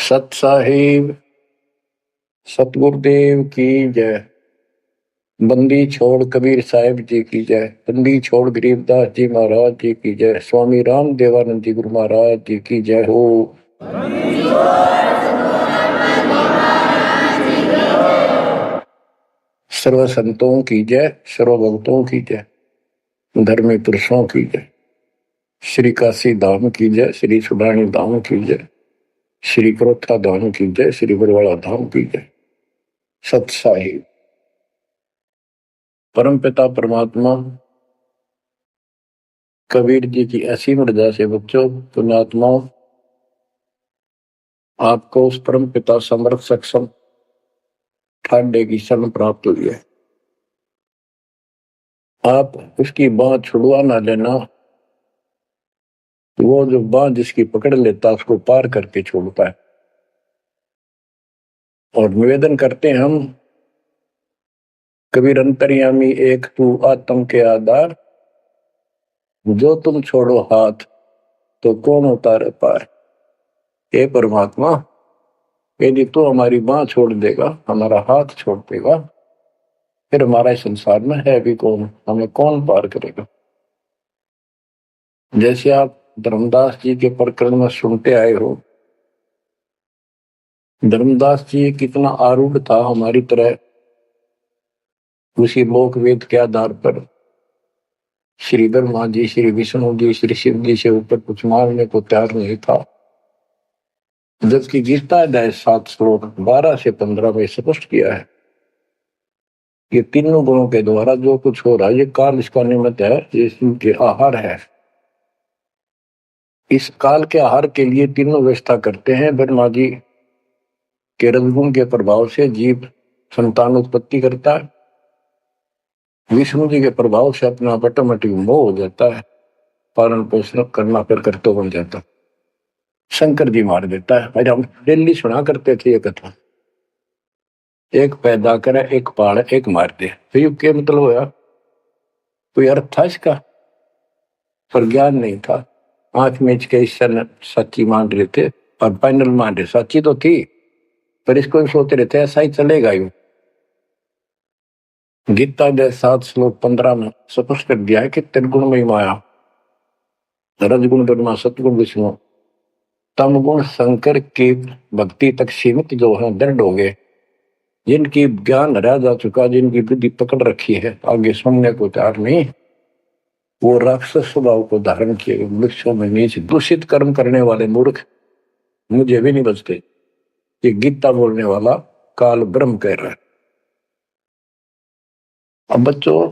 सत साहिब सतगुरुदेव की जय। बंदी छोड़ कबीर साहिब जी की जय। बंदी छोड़ गरीबदास जी महाराज जी की जय। स्वामी राम देवानंद जी गुरु महाराज जी की जय हो। सर्व संतों की जय, सर्व भक्तों की जय, धर्मी पुरुषों की जय। श्री काशी धाम की जय, श्री सुडानी धाम की जय, श्री क्रोथा धाम की जय, श्री बरवाड़ा धाम की जय। सत साहिब परम पिता परमात्मा कबीर जी की ऐसी मर्यादा से बच्चों पुण्यात्माओं, आपको उस परम पिता समर्थ सक्षम ठाडे की शरण प्राप्त हुई है। आप उसकी बांह छुड़वा ना लेना, वो जो बांह जिसकी पकड़ लेता उसको पार करके छोड़ता है। और निवेदन करते हैं हम, कबीर अंतर्यामी एक तू आत्म के आधार, जो तुम छोड़ो हाथ तो कौन उतारे पार। हे परमात्मा, यदि तू हमारी बांह छोड़ देगा, हमारा हाथ छोड़ देगा, फिर हमारा इस संसार में है भी कौन, हमें कौन पार करेगा। जैसे आप धर्मदास जी के प्रकरण में सुनते आए हो, धर्मदास जी कितना आरूढ़ था हमारी तरह, उसी लोक वेद के आधार पर श्री ब्रह्मा जी, श्री विष्णु जी, श्री शिव जी से ऊपर कुछ मारने को तैयार नहीं था। जबकि गीता अध्याय 7 श्लोक 12 से 15 में स्पष्ट किया है, ये तीनों गुणों के द्वारा जो कुछ हो रहा है, ये काल इसका निमित्त है, ये इनके आहार है। इस काल के आहार के लिए तीनों व्यवस्था करते हैं। ब्रह्मा जी के रजगुण के प्रभाव से जीव संतान उत्पत्ति करता है, विष्णु जी के प्रभाव से अपना ऑटोमेटिक मोह हो जाता है, पालन पोषण करना फिर कर्तव्य बन जाता। शंकर जी मार देता है। अरे हम डेली सुना करते थे ये कथा, एक पैदा करे, एक पाड़, एक मार दे। तो क्या मतलब होया, कोई अर्थ था इसका? पर ज्ञान नहीं था। आंख मीच के ईश्वर सच्ची मान रहे थे और फाइनल मान रहे, सच्ची तो थी पर इसको भी सोचते रहते ऐसा ही चलेगा। यूं गीता के 7 श्लोक 15 में स्पष्ट कर दिया है कि त्रिगुण में माया, रजगुण ब्रह्मा, सतगुण विष्णु, तम गुण शंकर की भक्ति तक सीमित जो है दृढ़ हो गए, जिनकी ज्ञान हरा जा चुका, जिनकी बुद्धि पकड़ रखी है, आगे सुनने को तैयार नहीं, वो राक्षस स्वभाव को धारण किए वृक्षों में नीच दूषित कर्म करने वाले मूर्ख मुझे भी नहीं बचते। ये गीता बोलने वाला काल ब्रह्म कह रहा है। अब बच्चों,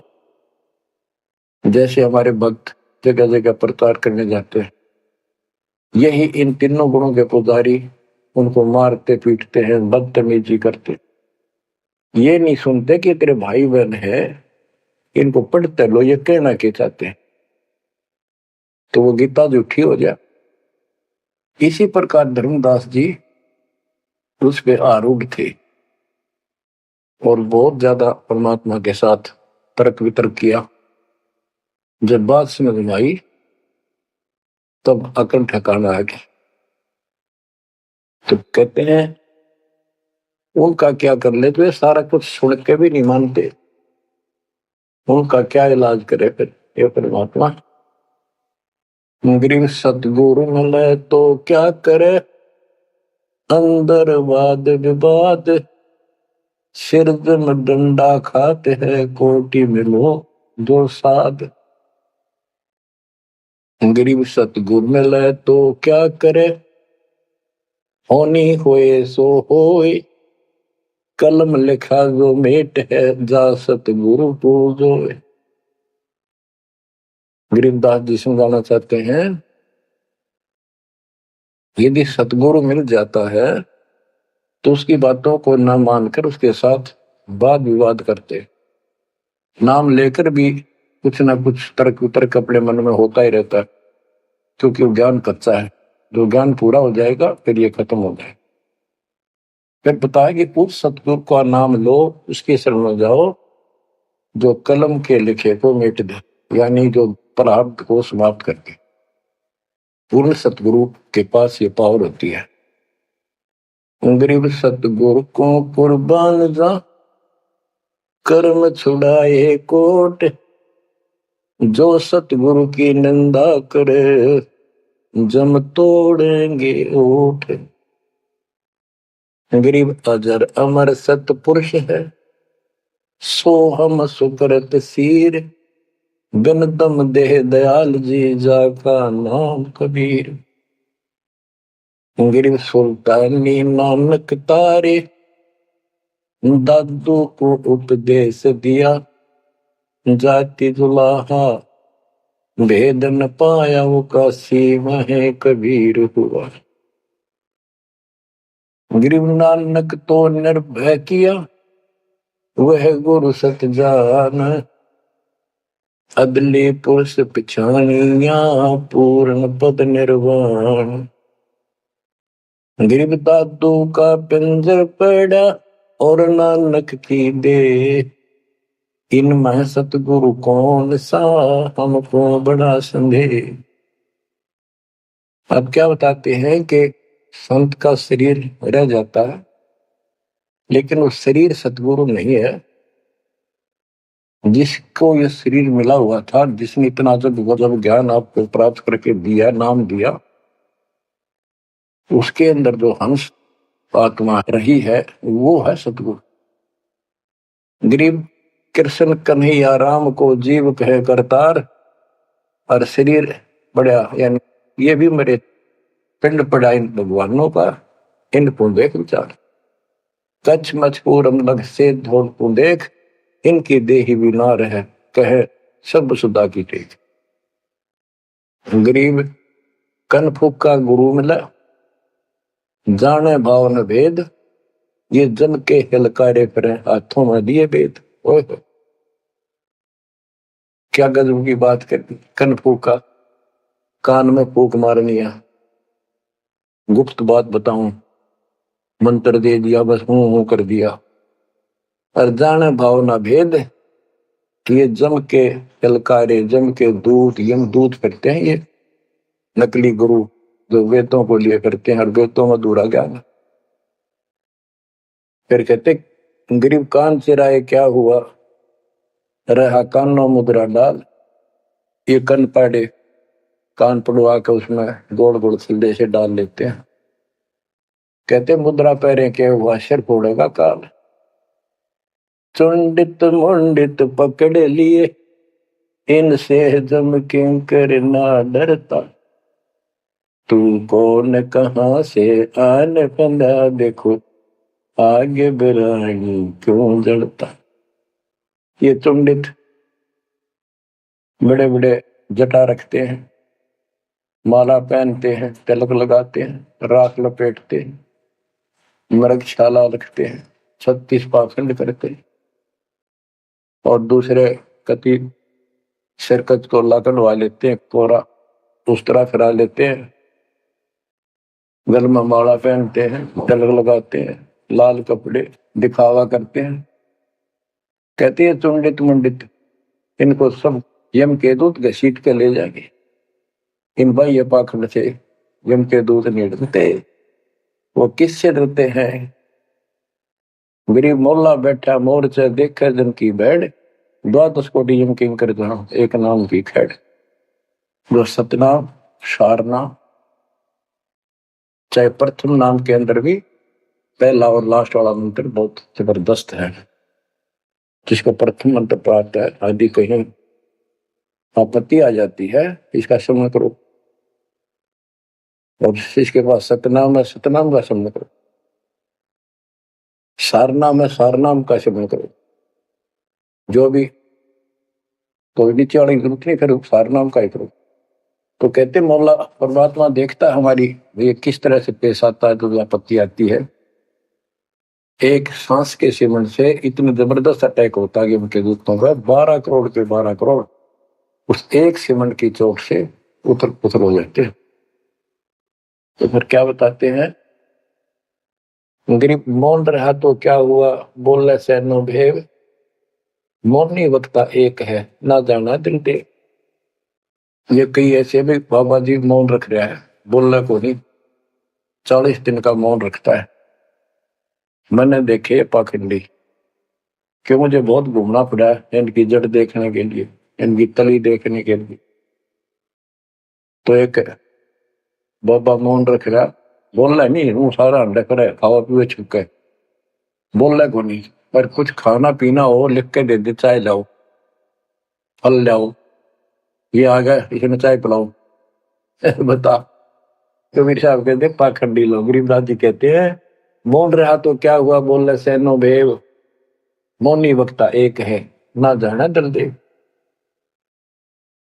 जैसे हमारे भक्त जगह जगह प्रचार करने जाते हैं, यही इन तीनों गुणों के पुजारी उनको मारते पीटते हैं, बदतमीजी करते, ये नहीं सुनते कि तेरे भाई बहन है, इनको पढ़ते लो, ये कहना के चाहते हैं, तो वो गीता झूठी हो जाए। इसी प्रकार धर्मदास जी उस पे आरूढ़ थे और बहुत ज्यादा परमात्मा के साथ तर्क वितर्क किया। जब बात समझ में आई तब अकल ठिकाना आ गया। तो कहते हैं उनका क्या कर ले, तो ये सारा कुछ सुन के भी नहीं मानते, उनका क्या इलाज करे फिर ये परमात्मा। गरीब सतगुरु मिले तो क्या करे, अंदर वाद विवाद, सिर में डंडा खाते हैं, कोटि मिलो दो साध। गरीब सतगुरु मिले तो क्या करे, होनी होए सो होए, कलम लिखा जो मेट है, जा सतगुरु पूजो। गरीबदास जी समझाना चाहते हैं, यदि सतगुरु मिल जाता है तो उसकी बातों को न मानकर उसके साथ वाद विवाद करते, नाम लेकर भी कुछ ना कुछ तर्क वितर्क अपने मन में होता ही रहता है, क्योंकि वो ज्ञान कच्चा है। जो ज्ञान पूरा हो जाएगा फिर ये खत्म हो जाएगा। फिर बताया कि उस सतगुरु का नाम लो, उसके शरण में जाओ, जो कलम के लिखे को मिट दे, यानी जो प्रारब्ध को समाप्त कर दे। पूर्ण सतगुरु के पास ये पावर होती है। गरीब सतगुरु को कुर्बान जा, कर्म छुड़ाए कोट, जो सतगुरु की निंदा करे, जम तोड़ेंगे ओठ। गरीब अजर अमर सतपुरुष है, सो हम सुकृत सीर, बिन दम देह दयाल जी, जाका नाम कबीर। गरीब सुल्तानी नानक तारे, दादू को उपदेश दिया, जाति दुलाहा भेद न पाया, वो काशी में कबीर हुआ। गरीब नानक तो निर्भय किया, वह गुरु सत जान, अदले पुरुष पिछानिया, पूर्ण पद निर्वाण। गरीब दादू का पिंजर पड़ा, और नानक की दे, इनमें सतगुरु कौन सा, हमको बड़ा संदेह। अब क्या बताते हैं कि संत का शरीर रह जाता है, लेकिन वो शरीर सतगुरु नहीं है। जिसको ये शरीर मिला हुआ था, जिसने इतना जब ज्ञान आपको प्राप्त करके दिया, नाम दिया, उसके अंदर जो हंस आत्मा रही है, वो है सतगुरु। गरीब कृष्ण कन्हैया राम को जीव कहे करतार, और शरीर बड़ा, यानी ये भी मेरे पिंड पड़ा इन भगवानों का, इनको देख विचार। कच्छ मचपूरम लग से धोल को देख, इनकी देही भी ना रहे, कहे सब सुधा की टेक। गरीब कन फूका गुरु मिला, जाने भाव न भेद, ये जन के हिलकारे फिरे, हाथों में दिए भेद। ओए क्या गजब की बात कर दी। कन फूका, कान में फूक मारनी है, गुप्त बात बताऊं, मंत्र दे दिया, बस हूं कर दिया। और जाने भाव ना भेद, ये जम के हिलकारे, जम के दूत, यम दूत करते हैं ये नकली गुरु, जो वेदों को लिए करते हैं, और वेदों में अधूरा ज्ञान। फिर कहते गरीब कान चिराए क्या हुआ, रहा कानों मुद्रा डाल। ये कन पाड़े, कान पड़वा के उसमें गोड़ गोड़ सिल्ले से डाल लेते हैं। कहते मुद्रा पैरे के हुआ, सिर फोड़ेगा काल। चुंडित मुंडित पकड़ लिए, इनसे जम किंकर ना डरता। तू कौन कहां से आने बंदा, देखो आगे बिरानी क्यों जड़ता। ये चुंडित बड़े बड़े जटा रखते हैं, माला पहनते हैं, तिलक लगाते हैं, राख लपेटते हैं, मृगशाला रखते हैं, 36 पाखंड करते हैं, और दूसरे कति शिरकत को ला कटवा लेते हैं, कोरा उस तरह फिरा लेते हैं, गल में माला पहनते हैं, तिलक लगाते हैं, लाल कपड़े दिखावा करते हैं। कहते हैं चुंडित मुंडित, इनको सब यम के दूत घसीट के ले जाएंगे। इन बाह्य पाखंड से यम के दूत नहीं डरते। वो किससे डरते हैं? गरीब मोल्ला बैठा मोर्चा देखे जन की बैठ, 12 कोटि यम किंकर जहां, एक नाम की खैड़। जो सतनाम सारनाम, चाहे प्रथम नाम के अंदर भी पहला और लास्ट वाला मंत्र बहुत जबरदस्त है। जिसको प्रथम मंत्र प्राप्त है, आदि कहीं आपत्ति आ जाती है, इसका स्मरण करो। और इसके पास सतनाम है, सतनाम का स्मरण करो। सारनाम है, सारनाम का स्मरण करो। जो भी कोई नीचे वाली जरूरत नहीं, फिर सारनाम का ही करो। तो कहते मौला परमात्मा देखता है हमारी ये किस तरह से पेश आता है, जो आपत्ति आती है। एक सांस के सिमरण से इतनी जबरदस्त अटैक होता है कि उनके दूतों का 12 करोड़ के 12 करोड़ उस एक सिमरण की चोट से उथल पुथल हो जाते हैं। तो फिर क्या बताते हैं, गरीब मौन रहा तो क्या हुआ, बोलने से नो भेव, मौनी वक्ता एक है, ना जाना दिल दे। ये कई ऐसे भी बाबा जी मौन रख रहा है, बोलने को नहीं, 40 दिन का मौन रखता है। मैंने देखे पाखंडी, क्यों मुझे बहुत घूमना पड़ा इनकी जड़ देखने के लिए, इनकी तली देखने के लिए। तो एक बाबा मौन रख रहा, बोल रहा नहीं, वो सारा अंडा करे खावा पीवे छुके, बोल रहा को नहीं, पर कुछ खाना पीना हो लिख के दे दे, चाय लाओ, फल लाओ, ये आ गया इसमें चाय पिलाओ। बता। तो मेरे साहब कहते पाखंडी लोग, गरीबदास जी कहते हैं मौन रहा तो क्या हुआ, बोल रहे सैनो भेव, मौनी वक्ता एक है, ना जाना दल देव।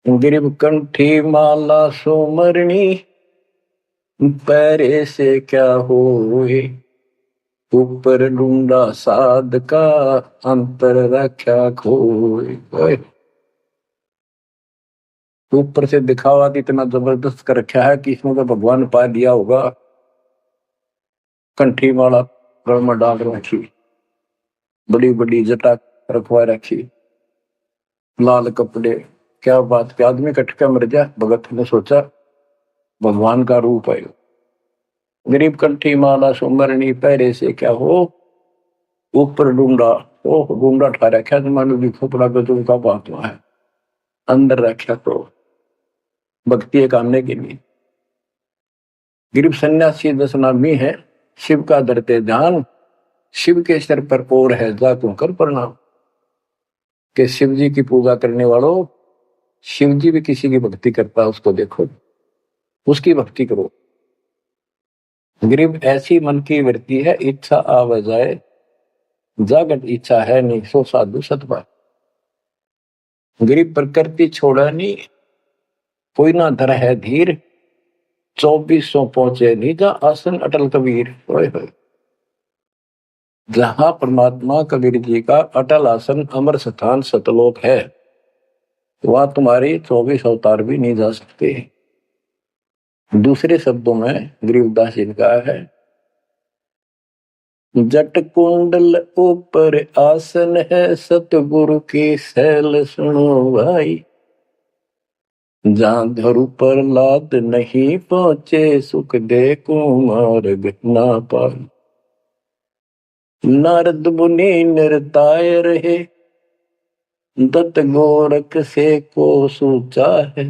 गिरिब कंठी माला सोमरणी, पैरे से क्या होए, ऊपर ढूंढा साध का, अंतर रक्षा खोए। ऊपर से दिखावा इतना जबरदस्त कर रखा है कि इसमें तो भगवान पा दिया होगा। कंठी माला गल में डाल रखी, बड़ी बड़ी जटा रखवा रखी, लाल कपड़े, क्या बात के आदमी कटका मर जा। भगत ने सोचा भगवान का रूप है। गरीब कंठी माला सुमरणी, पैरे से क्या हो, ऊपर ढूंढा, ओ ढूंढा ठा रखा जमाने भी खोपड़ा गजब का बात है, अंदर रखा तो भक्ति करने के लिए। गरीब सन्यासी दस नामी है, शिव का धरते ध्यान, शिव के सिर पर और है जा तू कर प्रणाम। के शिव जी की पूजा करने वालों, शिव जी भी किसी की भक्ति करता है, उसको देखो, उसकी भक्ति करो। गरीब ऐसी मन की वृत्ति है, इच्छा आवे जाए, जागत इच्छा है नहीं, सो साधु सतपा। गरीब प्रकृति छोड़ा नहीं, कोई ना धर है धीर, 2400 पहुंचे नहीं जा आसन अटल कबीर। जहां परमात्मा कबीर जी का अटल आसन अमर स्थान सतलोक है, वहां तुम्हारी 24 अवतार भी नहीं जा सकते। दूसरे शब्दों में गरीबदास जी ने कहा है, जट कुंडल ऊपर आसन है, सतगुरु की सैल सुनो भाई, जहां धरु पर लाद नहीं पहुंचे, सुख दे कुमार्ग ना पाई। नारद मुनि निरताय रहे, दत्त गोरख से को सोचा है,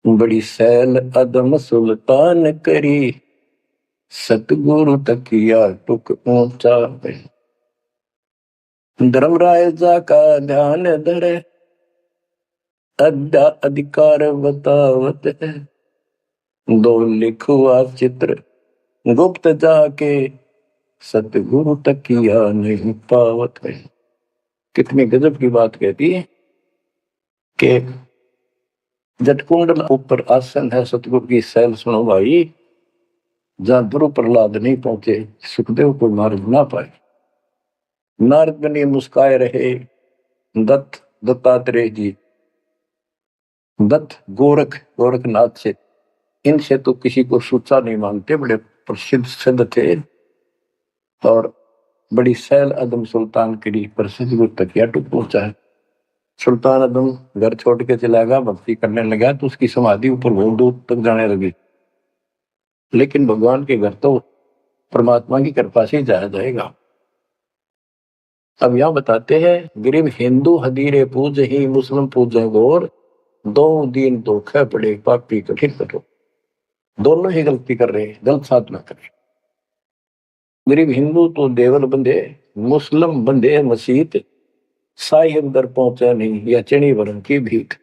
बड़ी सैल अदम सुल्तान करी, सतगुरु तकिया टुक ऊंचा है। धर्मराजा का ध्यान धरे, अद्या अधिकार बतावत है, दो लिखुआ चित्र गुप्त जाके, सतगुरु तकिया नहीं पावत है। कितनी गजब की बात कहती है कि जटकुंडल ऊपर आसन है, सतगुरु की सैल सुनो भाई, जहां ध्रुव प्रहलाद नहीं पहुंचे, सुखदेव को मार्ग ना पाए। नारद मुनि मुस्काए रहे, दत्तात्रेय जी, दत्त गोरखनाथ से, इनसे तो किसी को सूचा नहीं मानते, बड़े प्रसिद्ध सिद्ध थे, और बड़ी सैल अदम सुल्तान की प्रसिद्ध गुरु तकिया टुक पहुंचा है। सुल्तान अदम घर छोड़ के चला गया, भक्ति करने लगा, तो उसकी समाधि ऊपर बहुत दूर तक जाने लगी। लेकिन भगवान के घर तो परमात्मा की कृपा से जाया जाएगा। अब यहां बताते हैं, गरीब हिंदू हदीरे पूज ही, मुस्लिम पूजे गौर, दो दीन धोखे पड़े पापी कठिन कठोर। दोनों ही गलती कर रहे, गलत साधना कर रहे। गरीब हिंदू तो देवल बंधे, मुस्लिम बंधे मसीत, साई अंदर पहुंचा नहीं, या चणी वरण की भीख।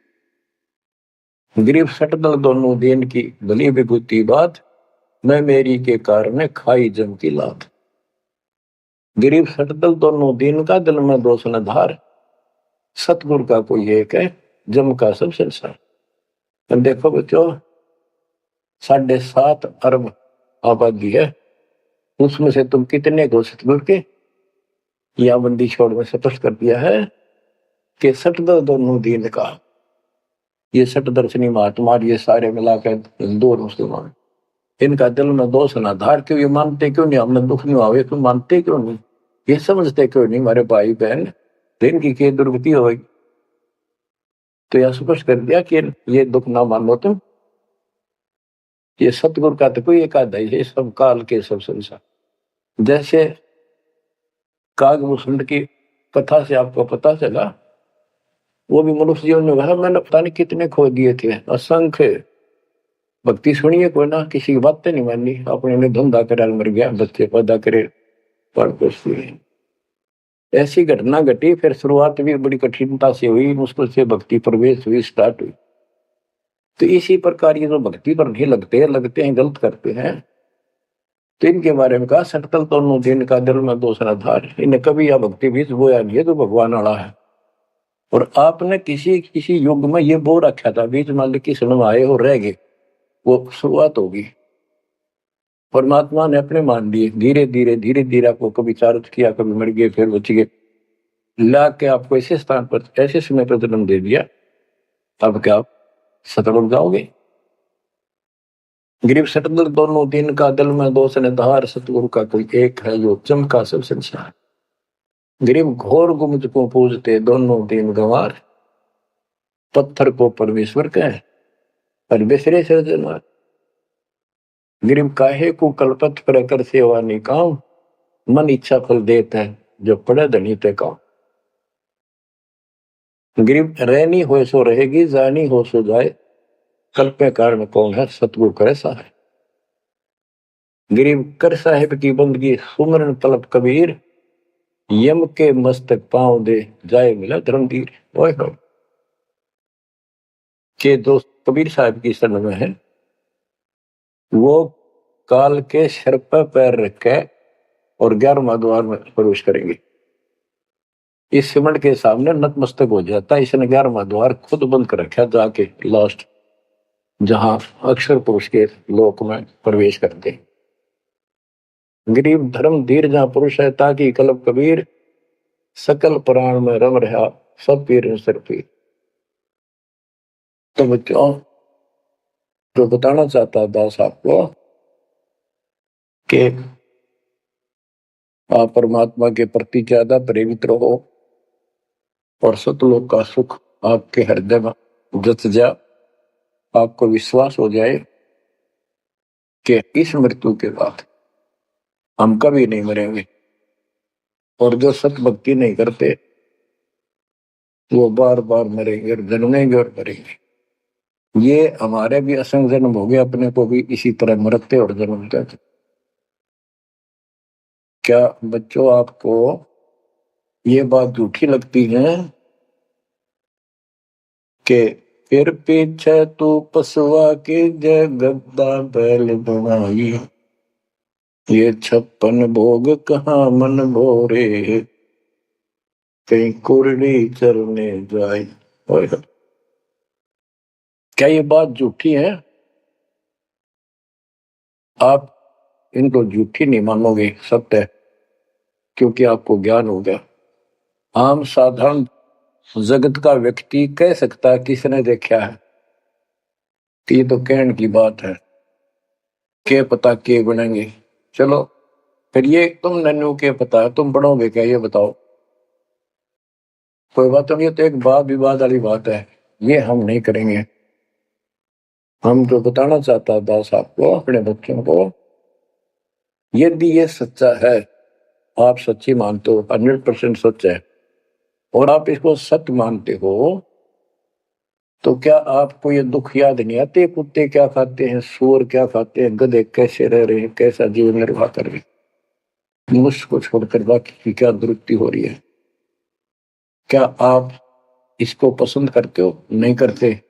गरीब सटदल दोनों दीन की भली विभूति बात, मैं मेरी के कारण खाई जम की लात। गरीब सटदल दोनों दीन का, दिल में दोष न धार, सतगुरु का कोई एक है, जम का सब संसार। देखो बच्चों, 7.5 अरब आबादी है, उसमें से तुम कितने को सतगुरु के, या बंदी छोड़ में स्पष्ट कर दिया है कि सटदल दोनों दीन का, ये सटदर्शनी महात्मा, ये सारे मिलाकर हिंदू और मुसलमान, इनका दिल में दोष ना धार। क्यों ये मानते क्यों नहीं, हमने दुख नहीं आवे, क्यों मानते क्यों नहीं, ये समझते क्यों नहीं हमारे भाई बहन, इनकी क्या दुर्गति होगी। तो यह स्पष्ट कर दिया कि ये दुख ना मानो तुम, ये सतगुरु का तो कोई एक आधा ही है, सब काल के सब संसार। जैसे कागभूषण की कथा से आपको पता चला, वो भी मनुष्य जीवन में कहा मैंने पता नहीं कितने खो दिए थे, असंख्य। भक्ति सुनिए कोई ना, किसी की बातें नहीं मानी, अपने ने धंधा करे मर गया, बच्चे पैदा करे पर कुछ नहीं। ऐसी घटना घटी, फिर शुरुआत भी बड़ी कठिनता से हुई, मुश्किल से भक्ति प्रवेश हुई, स्टार्ट हुई। तो इसी प्रकार ये जो भक्ति पर नहीं लगते हैं, गलत करते हैं, तो इनके बारे में कहा सटकल तो दिन का दिल में दूसरा धार, इन्हें कभी यह भक्ति बीज बोया नहीं है तो भगवान वाला है। और आपने किसी किसी युग में ये बो रखा था, बीज मालिक की शरण आए और रह गए, वो शुरुआत होगी। परमात्मा ने अपने मान लिए, धीरे धीरे आपको कभी चार्ज किया, कभी मर गए, फिर बच गए, ला के आपको ऐसे स्थान पर ऐसे समय पर जन्म दे दिया। अब क्या आप सतल हो जाओगे? गिरीब सतल दोनों दिन का दिल में दो धार, सतगुरु का कोई एक है जो चमका सब संसार। गिरीब घोर गुमज को पूजते दोनों दिन गंवार, पत्थर को परमेश्वर कहे पर बिसरे सृजनहार। गिरीब काहे को कल्पत पर कर सेवा नहीं काम, मन इच्छा फल देता है जो पड़े धनी ते काम। गिरीब रहनी हो सो रहेगी, जानी हो सो जाए, कल्पे कारण कौन है सतगुरु करे सहाय। गिरीब कर साहिब की बंदगी सुमरन तलब कबीर, यम के मस्तक पांव दे जाए मिला धर्मवीर। के दोस्त कबीर साहब की शरण में है, वो काल के सिर पर पैर रख के और 11वां द्वार में प्रवेश करेंगे। इस सिमट के सामने नतमस्तक हो जाता है, इसने 11वां द्वार खुद बंद कर रखा, जाके लास्ट जहां अक्षर पुरुष के लोक में प्रवेश करते। गरीब धर्म धीर जहां पुरुष है, ताकि कलब कबीर सकल प्राण में रम रहा सब पीर सिर पीर। तो बच्चों, जो बताना चाहता दास आपको कि आप परमात्मा के प्रति ज्यादा प्रेरित रहो और सतलोक का सुख आपके हृदय में जत जा, आपको विश्वास हो जाए कि इस मृत्यु के बाद हम कभी नहीं मरेंगे। और जो सत भक्ति नहीं करते वो बार बार मरेंगे और जन्मेंगे और मरेंगे। ये हमारे भी असंग जन्म हो गए, अपने को भी इसी तरह मरते और जन्मते। क्या बच्चों आपको ये बात झूठी लगती है कि फिर पीछे तू पसवा के जय गद्दा बैल बनाई, ये 56 भोग कहाँ मन भोरे, कहीं कुरड़ी चरने जाए। क्या ये बात झूठी है? आप इनको झूठी नहीं मानोगे, सत्य है, क्योंकि आपको ज्ञान हो गया। आम साधारण जगत का व्यक्ति कह सकता है किसने देखा है, कि ये तो कहने की बात है, के पता के बनेंगे। चलो फिर ये तुम नन्नू के पता है, तुम बढ़ोगे क्या, ये बताओ। कोई बात नहीं, तो एक वाद विवाद वाली बात है, ये हम नहीं करेंगे। हम जो बताना चाहता दास आपको, अपने बच्चों को, यदि ये सच्चा है, आप सच्ची मानते हो, 100% सच है, और आप इसको सत्य मानते हो, तो क्या आपको ये दुख याद नहीं आते? कुत्ते क्या खाते हैं, सूअर क्या खाते हैं, गधे कैसे रह रहे हैं, कैसा जीवन निर्वाह कर रहे हैं, मनुष्य को छोड़कर बाकी की क्या दुरुक्ति हो रही है? क्या आप इसको पसंद करते हो? नहीं करते।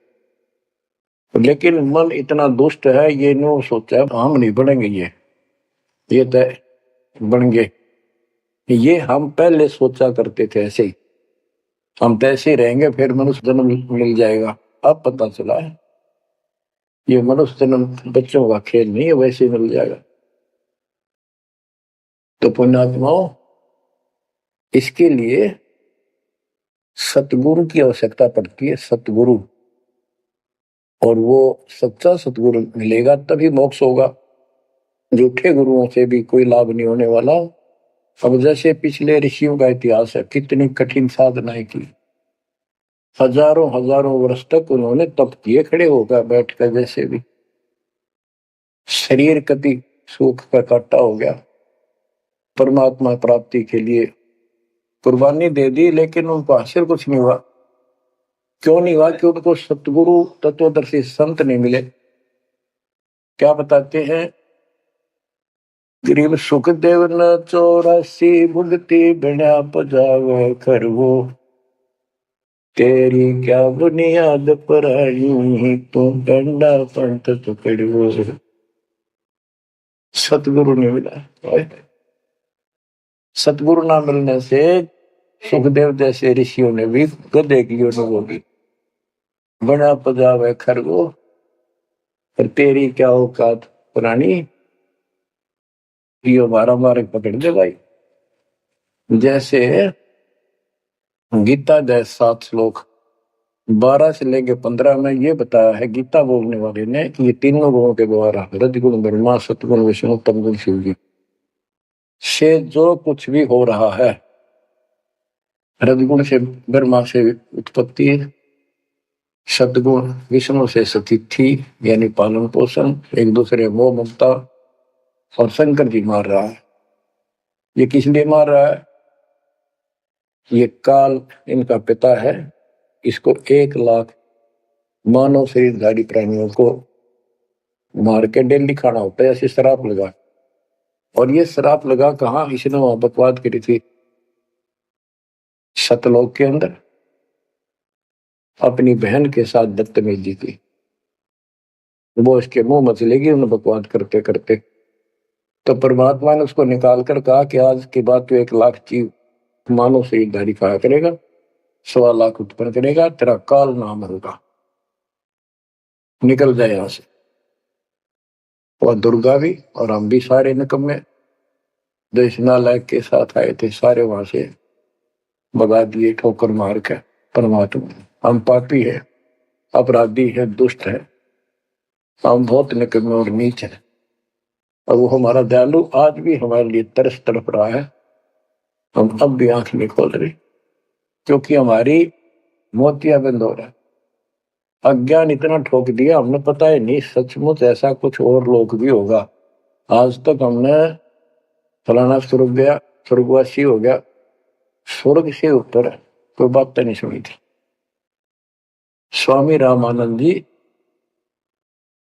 लेकिन मन इतना दुष्ट है, ये नो सोचा हम नहीं बनेंगे, ये तय बन गए। ये हम पहले सोचा करते थे ऐसे ही, हम तो ऐसे ही रहेंगे, फिर मनुष्य जन्म मिल जाएगा। अब पता चला है ये मनुष्य जन्म बच्चों का खेल नहीं है, वैसे ही मिल जाएगा। तो पुण्यात्माओं, इसके लिए सतगुरु की आवश्यकता पड़ती है, सतगुरु। और वो सच्चा सतगुरु मिलेगा तभी मोक्ष होगा, झूठे गुरुओं से भी कोई लाभ नहीं होने वाला। अब जैसे पिछले ऋषियों का इतिहास है, कितनी कठिन साधनाएं की, हजारों हजारों वर्ष तक उन्होंने तप किए, खड़े होकर बैठकर, जैसे भी शरीर कति सूख का काटा हो गया, परमात्मा प्राप्ति के लिए कुर्बानी दे दी, लेकिन उनको हासिल कुछ नहीं हुआ। क्यों नहीं हुआ? कि उनको सतगुरु तत्वदर्शी संत नहीं मिले। क्या बताते हैं? गरीब सुखदेव न 84 भुगती बिना पजावे खरगो, तेरी क्या बुनियाद परानी तू डंडा पंथ पकड़ो। सतगुरु नहीं मिला। सतगुरु ना मिलने से सुखदेव जैसे ऋषियों ने भी गधे की अनुभव की, बना पजावे खरगो, और तेरी क्या औकात पुरानी, ये मारा मारे पकड़ दे भाई। जैसे गीता दे 7 श्लोक 12 से लेके 15 में ये बताया है गीता बोलने वाले ने कि ये तीनों गुणों के द्वारा रजगुण ब्रह्मा, सतगुण विष्णु, तमगुण शिव जी से जो कुछ भी हो रहा है, रजगुण से ब्रह्मा से उत्पत्ति, सतगुण विष्णु से स्थिति यानी पालन पोषण, एक दूसरे मोह ममता, और शंकर जी मार रहा है। ये किस लिए मार रहा है? ये काल इनका पिता है, इसको 1 लाख मानव शरीरधारी प्राणियों को मार के डेली खाना होता है, ऐसे शराब लगा। और ये शराब लगा कहाँ? इसने वहां बकवाद करी थी सतलोक के अंदर, अपनी बहन के साथ बदतमीजी की। वो इसके मुंह मचलेगी उन्हें बकवाद करते करते। तो परमात्मा ने उसको निकाल कर कहा कि आज के बाद तो 1 लाख जीव मानव शरीरधारी खाया करेगा, 1.25 लाख उत्पन्न करेगा, तेरा काल नाम होगा, निकल जाए यहां से। और दुर्गा भी और हम भी सारे निकम्मे जो इस नालायक के साथ आए थे, सारे वहां से भगा दिए ठोकर मार के। परमात्मा हम पापी है, अपराधी है, दुष्ट है, हम बहुत निकम्मे और नीच है, और वो हमारा दयालु आज भी हमारे लिए तरस तड़प रहा है। हम अब भी आंख नहीं खोल रहे क्योंकि हमारी मोतियाबिंद हो रहा है। अज्ञान इतना ठोक दिया, हमने पता है नहीं सचमुच ऐसा कुछ और लोग भी होगा। आज तक हमने फलाना स्वर्ग गया, स्वर्गवासी हो गया, स्वर्ग से ऊपर कोई बात तो नहीं सुनी थी। स्वामी रामानंद जी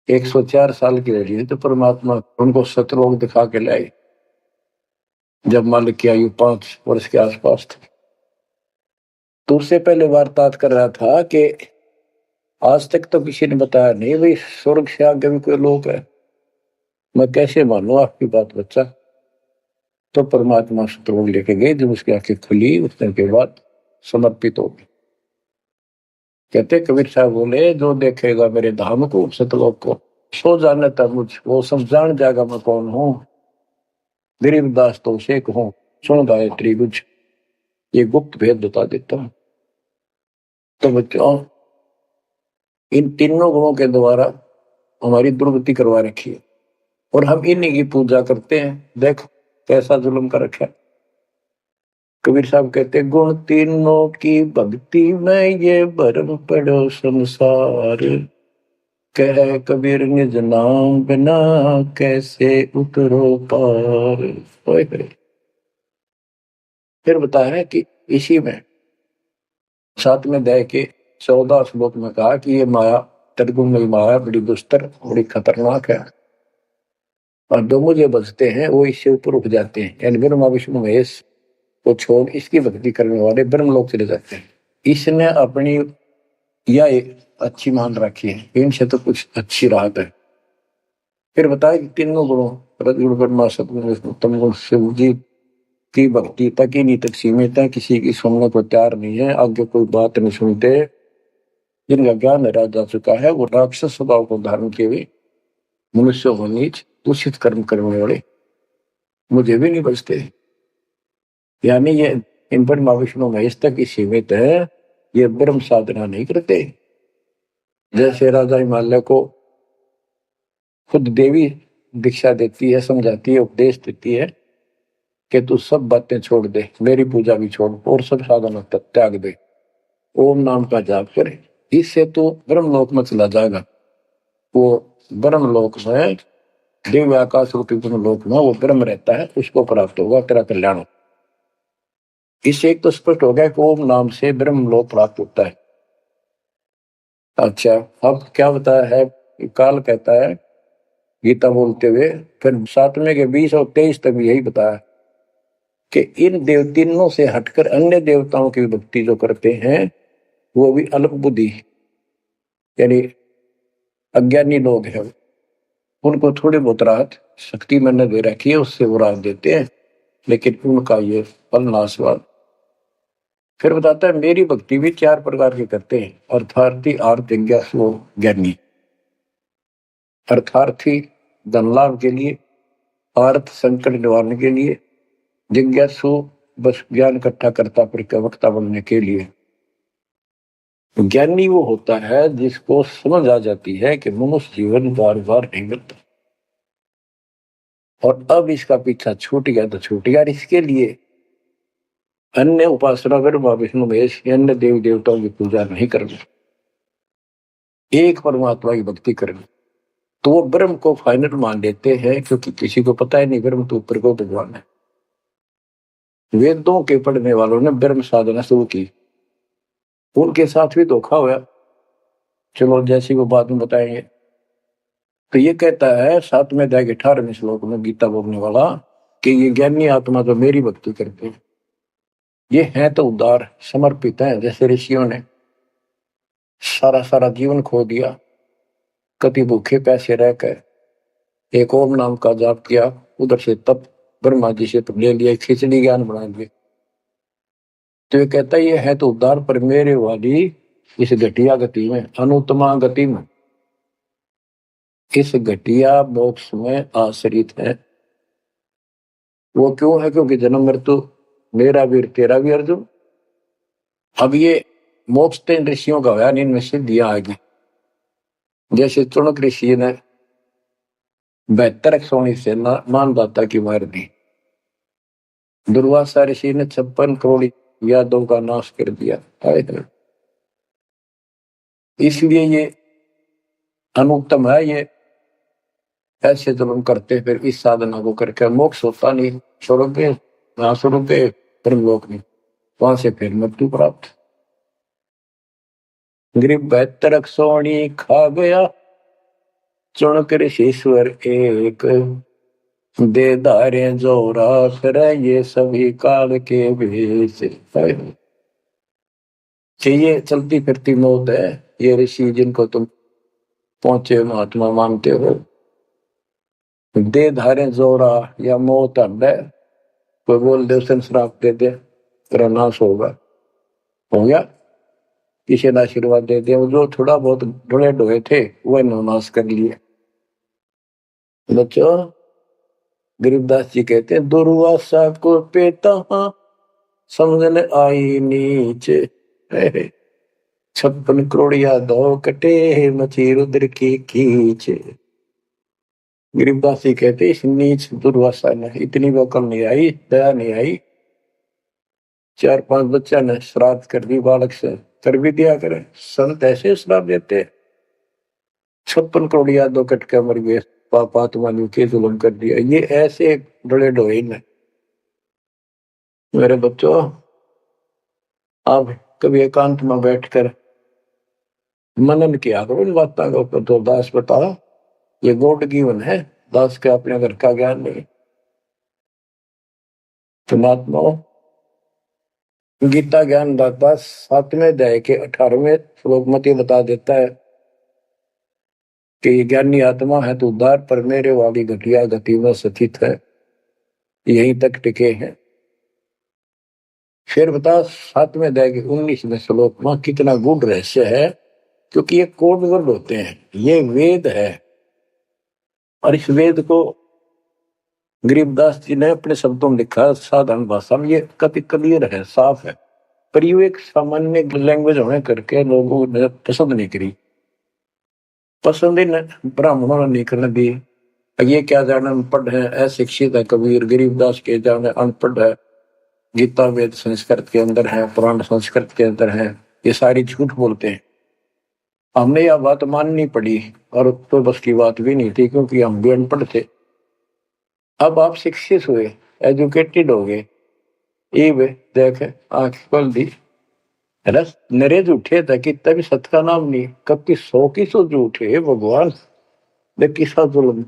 104 साल की रही तो परमात्मा उनको सतलोक दिखा के लाए जब मालिक की आयु 5 वर्ष के आसपास थी। तो उससे पहले वार्तालाप कर रहा था कि आज तक तो किसी ने बताया नहीं भाई स्वर्ग से आगे भी कोई लोक है, मैं कैसे मानूं आपकी बात बच्चा। तो परमात्मा सतलोक लेके गए, जब उसकी आंखें खुली उस दिन के बाद समर्पित हो गई। कहते कबीर साहब बोले जो देखेगा मेरे धाम को, सतलोक को, सो जानता मुझ वो सब जान जाएगा मैं कौन हूं। गरीबदास तो उसे कहूं सुन गायत्री बुझ, ये गुप्त भेद बता देता हूं। तो बच्चों इन तीनों गुणों के द्वारा हमारी दुर्गति करवा रखी है और हम इन्हीं की पूजा करते हैं। देख कैसा जुल्म कर रखा है। कबीर साहब कहते गुण तीनों की भक्ति में ये भरम पड़ो संसार, कह कबीर निज नाम बिना कैसे उतरो पार। फिर बताया है कि इसी में 7वें अध्याय के 14 श्लोक में कहा कि ये माया तदगुण माया बड़ी दुस्तर बड़ी खतरनाक है, और जो मुझे बचते हैं वो इससे ऊपर उठ जाते हैं, यानी ब्रह्मा विष्णु महेश को छोड़ इसकी भक्ति करने वाले ब्रह्मलोक चले जाते हैं। इसने अपनी यह अच्छी मान रखी है, इनसे तो कुछ अच्छी राहत है। फिर बताया कि तीनों गुणों रजगुण ब्रह्मा सतगुण विष्णु तमगुण शिव जी की भक्ति तक ही नहीं तक सीमित है, किसी की सुनने को तैयार नहीं है, आगे कोई बात नहीं सुनते। जिनका ज्ञान हरा जा चुका है वो राक्षस स्वभाव को धारण किए हुए मनुष्य को नीच दूषित कर्म करने वाले मुझे भी नहीं बचते। यानी ये इन ब्रह्मा विष्णु महेश तक ही सीमित है, ये ब्रह्म साधना नहीं करते। जैसे राजा हिमालय को खुद देवी दीक्षा देती है, समझाती है, उपदेश देती है कि तू सब बातें छोड़ दे, मेरी पूजा भी छोड़ और सब साधना त्याग दे, ओम नाम का जाप करे, इससे तो ब्रह्मलोक में चला जाएगा। वो ब्रह्मलोक में दिव्य आकाश रूपी लोक में वो ब्रह्म रहता है, उसको प्राप्त होगा, तेरा कल्याण हो। इससे एक तो स्पष्ट हो गया कि ओम नाम से ब्रह्म लोक प्राप्त होता है। अच्छा, अब क्या बताया है, काल कहता है गीता बोलते हुए, फिर 7वें के 20 और 23 तक भी यही बताया कि इन तीनों से हटकर अन्य देवताओं की भक्ति जो करते हैं वो भी अल्प बुद्धि यानी अज्ञानी लोग हैं, उनको थोड़ी बहुत राहत शक्ति मैंने दे रखी है, उससे वो राहत देते हैं, लेकिन उनका ये फल नाशवान। फिर बताता है मेरी भक्ति भी 4 प्रकार की करते हैं, अर्थार्थी, आर्थ, जिज्ञासु, ज्ञानी। अर्थार्थी धन लाभ के लिए, आर्थ संकट निवारने के लिए, जिज्ञासु बस ज्ञान इकट्ठा करता प्रवक्ता बनने के लिए। ज्ञानी वो होता है जिसको समझ आ जाती है कि मनुष्य जीवन बार बार नहीं मिलता और अब इसका पीछा छूट गया तो छूट गया, इसके लिए अन्य उपासना ब्रह्मा विष्णु महेश अन्य देव देवताओं की पूजा नहीं करनी, एक परमात्मा की भक्ति करनी। तो वो ब्रह्म को फाइनल मान लेते हैं, क्योंकि किसी को पता ही नहीं ब्रह्म तो ऊपर को भगवान है। वेदों के पढ़ने वालों ने ब्रह्म साधना शुरू की, उनके साथ भी धोखा हुआ, चलो जैसी वो बाद में बताएंगे। तो ये कहता है 7वें अध्याय के 18वें श्लोक में गीता बोलने वाला कि ये ज्ञानी आत्मा जो मेरी भक्ति करते हैं ये है तो उदार समर्पित है, जैसे ऋषियों ने सारा सारा जीवन खो दिया, कति भूखे पैसे रहकर एक ओम नाम का जाप किया, उधर से तप ब्रह्मा जी से ले लिया, खिचड़ी ज्ञान बना लिए। तो ये कहता है ये है तो उदार पर मेरे वाली इस घटिया गति में, अनुत्तमा गति में, इस घटिया मोक्ष में आश्रित है। वो क्यों है? क्योंकि जन्म मृत्यु मेरा वीर तेरा भी अर्जुन। अब ये मोक्ष तीन ऋषियों का होया, इनमें सिद्धियां आ गई। जैसे चुनक ऋषि ने 72 सोनी से मानदाता की मार दी, दुर्वासा ऋषि ने 56 करोड़ यादों का नाश कर दिया। इसलिए ये अनुत्तम है, ये ऐसे जुल्म करते फिर इस साधना को करके मोक्ष होता नहीं, स्वरूप ब्रह्मलोक नहीं, वहां से फिर मृत्यु प्राप्त। गरीब 72 सोनी खा गया चुनक ऋषीश्वर एक, दे धारे जो राख ये सभी काल के भेष। ये चलती फिरती मौत है, ये ऋषि जिनको तुम पहुंचे महात्मा मानते हो, दे धारे जोरा या मौत है, कोई बोल दे उसे श्राप दे दे तेरा नाश होगा, हो गया, किसी ने आशीर्वाद दे दिया, जो थोड़ा बहुत ढोले ढोए थे वह नाश कर लिए। बच्चों गरीबदास जी कहते हैं दुर्वासा को पेता समझने आई नीचे, 56 करोड़ यादव कटे मची रुद्र की खींच। गरीबदास जी कहते इस नीच दुर्वासा ने इतनी वकल नहीं आई, दया नहीं आई, 4-5 बच्चा ने श्राद्ध कर दी, बालक से कर भी दिया करे, संत ऐसे श्राद्ध देते 56 करोड़ यादव कट के मर गए, पापात्मा के जुल्म कर दिया, ये ऐसे डोले डोए ने। मेरे बच्चों आप कभी एकांत में बैठकर मनन किया करो इन बातों के ऊपर। तो दास बताओ ये गॉड गिवन है, दास के अपने घर का ज्ञान नहीं। परमात्मा गीता ज्ञान दाता 7वें अध्याय के 18वें श्लोक में बता देता है कि ज्ञानी आत्मा है तो उद्धार पर मेरे वाली घटिया गति में स्थित है, यहीं तक टिके हैं। फिर बता 7वें अध्याय के 19वें श्लोक में कितना गूढ़ रहस्य है, क्योंकि ये कोड वर्ड होते हैं, ये वेद है, और इस वेद को गरीबदास जी ने अपने शब्दों में लिखा साधारण भाषा में, ये कति क्लियर है, साफ है, पर ये एक सामान्य लैंग्वेज होने करके लोगों ने पसंद नहीं करी, पसंद ही ब्राह्मणों ने नहीं करने दी। ये क्या जाने अनपढ़ है, अशिक्षित है कबीर, गरीबदास के जाने अनपढ़ है, गीता वेद संस्कृत के अंदर है, पुराण संस्कृत के अंदर है, ये सारी झूठ बोलते हैं। हमने यह बात माननी पड़ी, और तो बस की बात भी नहीं थी, क्योंकि हम भी अनपढ़ थे। अब आप शिक्षित हुए, एजुकेटेड हो गए, इब देख आंख खोल दी, रस नरे झूठे था कि तभी सत का नाम नहीं, कब की 100 की 100 झूठे हे भगवान, देख किसका जुल्म।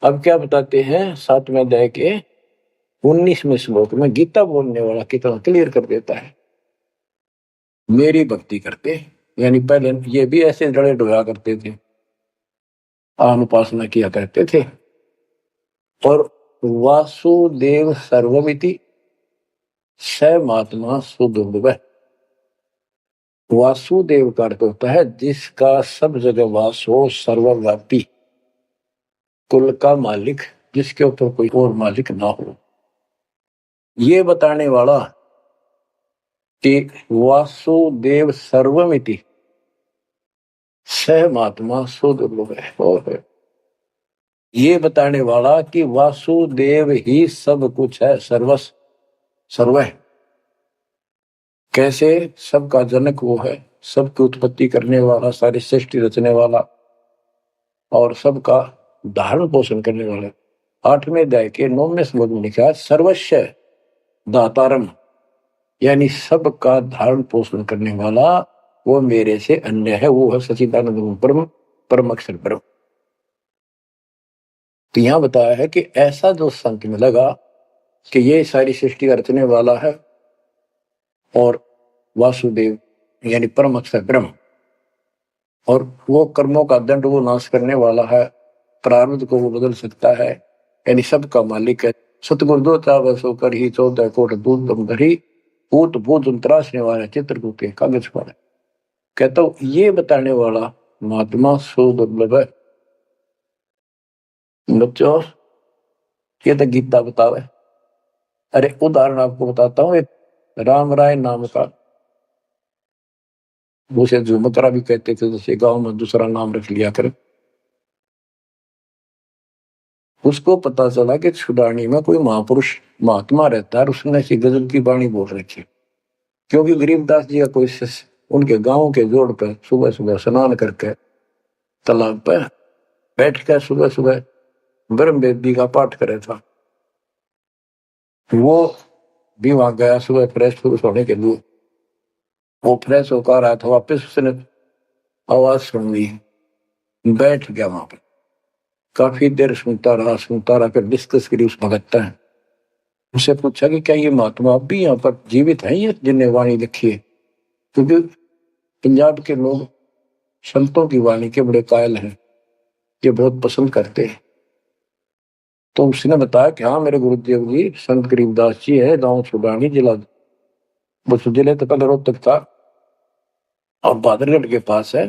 अब क्या बताते हैं 7वें अध्याय के 19वें श्लोक में गीता बोलने वाला कितना क्लियर कर देता है। मेरी भक्ति करते, यानी पहले ये भी ऐसे जड़े डोया करते थे, अनुपासना किया करते थे, और वासुदेव सर्वमिति स महात्मा सुदुर्लभ। वासुदेव का अर्थ होता है जिसका सब जगह वास हो, सर्वव्यापी, कुल का मालिक, जिसके ऊपर कोई और मालिक ना हो। ये बताने वाला कि वासुदेव सर्वमिति स महात्मा सुदुर्लभ है, और ये बताने वाला कि वासुदेव ही सब कुछ है, सर्वस्व सर्व है। कैसे? सबका जनक वो है, सबकी उत्पत्ति करने वाला, सारी सृष्टि रचने वाला, और सबका धारण पोषण करने वाला। 8वें अध्याय के 9वें श्लोक में लिखा है सर्वस्व दातारम, यानी सबका धारण पोषण करने वाला वो मेरे से अन्य है, वो है सच्चिदानंद ब्रह्म, परम अक्षर ब्रह्म। तो यहां बताया है कि ऐसा जो संत में लगा कि ये सारी सृष्टि रचने वाला है और वासुदेव यानी परम अक्षर ब्रह्म, और वो कर्मों का दंड वो नाश करने वाला है, प्रारब्ध को वो बदल सकता है, यानी सबका मालिक है। सतगुरु दो चाव सो कर ही 14 कोट दूध दम धरी, ऊत भूत त्रासने वाला चित्रकूट के कागज पर। कहता हूं ये बताने वाला महात्मा सो दुर्लभ है। बच्चों ये तो गीता बतावे। अरे उदाहरण आपको बताता हूँ, एक राम राय नाम का, उसे झुमकरा भी कहते थे, जैसे गांव में दूसरा नाम रख लिया कर। उसको पता चला कि छुडानी में कोई महापुरुष महात्मा रहता है, उसने ऐसी गजब की वाणी बोल रखी। क्योंकि गरीबदास जी का कोई शिष्य उनके गांव के जोड़ पे सुबह सुबह स्नान करके तालाब पे बैठ कर सुबह सुबह ब्रह्म वेदी का पाठ करे था। वो भी वहां गया सुबह फ्रेश होने के लिए। वो फ्रेश होकर आया था, वापिस उसने आवाज सुन ली, बैठ गया वहां पर, काफी देर सुनता रहा, फिर डिस्कस करी उस भगत है। उसे पूछा कि क्या ये महात्मा अब भी यहाँ पर जीवित है, ये जिन्हें वाणी लिखी है? क्योंकि पंजाब के लोग संतों की वाणी के बड़े कायल हैं, ये बहुत पसंद करते हैं। तो उसने बताया कि हाँ मेरे गुरुदेव जी संत गरीबदास जी है, गांव छुडानी, जिला जिले तो पहले रोहतक था और बादरगढ़ के पास है।